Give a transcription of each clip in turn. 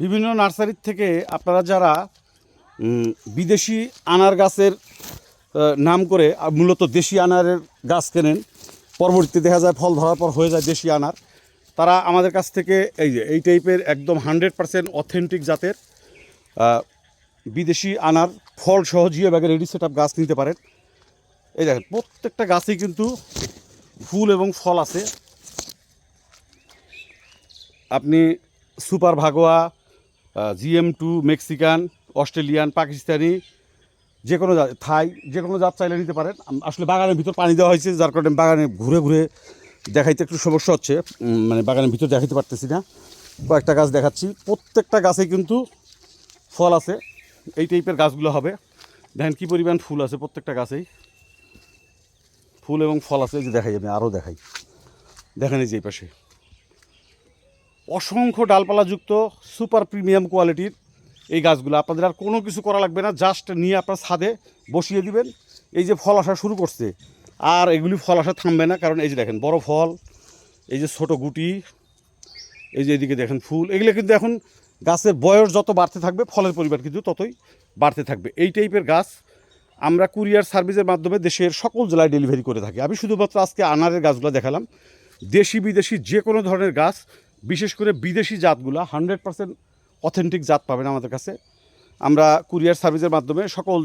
বিভিন্ন নার্সারির থেকে আপনারা যারা বিদেশি আনার গাছের নাম করে মূলত দেশি আনারের গাছ কেনেন, পরবর্তীতে দেখা যায় ফল ধরার পর হয়ে যায় দেশি আনার, তারা আমাদের কাছ থেকে এই টাইপের একদম 100% অথেন্টিক জাতের বিদেশি আনার ফল সহ জিও ব্যাগে রেডি সেট আপ গাছ নিতে পারেন। এই দেখেন প্রত্যেকটা গাছেই কিন্তু ফুল এবং ফল আছে। আপনি super Bhagwa, GM2, Mexican, Australian, Pakistani, যে কোনো জাত, থাই, যে কোনো জাত চাইলে নিতে পারেন। আসলে বাগানের ভিতর পানি দেওয়া হয়েছে, যার কারণে বাগানে ঘুরে ঘুরে দেখাইতে একটু সমস্যা হচ্ছে, মানে বাগানের ভিতর দেখাইতে পারতেছি না। কয়েকটা গাছ দেখাচ্ছি, প্রত্যেকটা গাছে কিন্তু ফল আছে। এই টাইপের গাছগুলো হবে। দেখেন কী পরিমাণ ফুল আছে, প্রত্যেকটা গাছেই ফুল এবং ফল আছে। এই যে দেখাই, আমি আরও দেখাই, দেখেন এই যে এই পাশে অসংখ্য ডালপালাযুক্ত সুপার প্রিমিয়াম কোয়ালিটির এই গাছগুলো। আপনাদের আর কোনো কিছু করা লাগবে না, জাস্ট নিয়ে আপনার ছাদে বসিয়ে দিবেন। এই যে ফল আসা শুরু করছে, আর এগুলি ফল আসা থামবে না, কারণ এই যে দেখেন বড় ফল, এই যে ছোট গুটি, এই যে এদিকে দেখেন ফুল। এগুলো কিন্তু এখন গাছের বয়স যত বাড়তে থাকবে ফলের পরিমাণ কিন্তু ততই বাড়তে থাকবে। এই টাইপের গাছ আমরা কুরিয়ার সার্ভিসের মাধ্যমে দেশের সকল জেলায় ডেলিভারি করে থাকি। আমি শুধুমাত্র আজকে আনারের গাছগুলো দেখালাম। দেশি বিদেশি যে কোনো ধরনের গাছ, বিশেষ করে বিদেশি জাতগুলো 100% অথেন্টিক জাত পাবেন আমাদের কাছে। আমরা কুরিয়ার সার্ভিসের মাধ্যমে সকল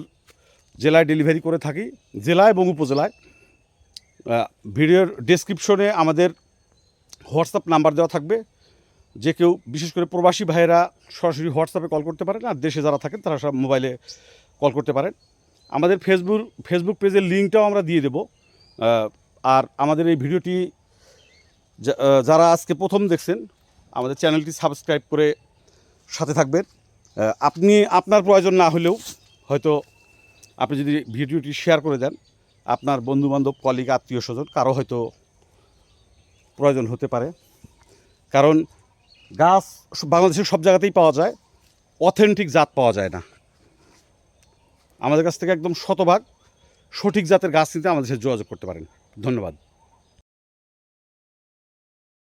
জেলায় ডেলিভারি করে থাকি, জেলা এবং উপজেলায়। ভিডিওর ডেসক্রিপশনে আমাদের হোয়াটসঅ্যাপ নাম্বার দেওয়া থাকবে। যে কেউ, বিশেষ করে প্রবাসী ভাইয়েরা সরাসরি হোয়াটসঅ্যাপে কল করতে পারেন, আর দেশে যারা থাকেন তারা সব মোবাইলে কল করতে পারেন। আমাদের ফেসবুক পেজের লিঙ্কটাও আমরা দিয়ে দেব। আর আমাদের এই ভিডিওটি যারা আজকে প্রথম দেখছেন, আমাদের চ্যানেলটি সাবস্ক্রাইব করে সাথে থাকবেন। আপনি আপনার প্রয়োজন না হলেও হয়তো আপনি যদি ভিডিওটি শেয়ার করে দেন, আপনার বন্ধুবান্ধব, কলিগ, আত্মীয় স্বজন কারো হয়তো প্রয়োজন হতে পারে। কারণ গাছ বাংলাদেশের সব জায়গাতেই পাওয়া যায়, অথেন্টিক জাত পাওয়া যায় না। আমাদের কাছ থেকে একদম শতভাগ সঠিক জাতের গাছ নিতে আমাদের সাথে যোগাযোগ করতে পারেন। ধন্যবাদ।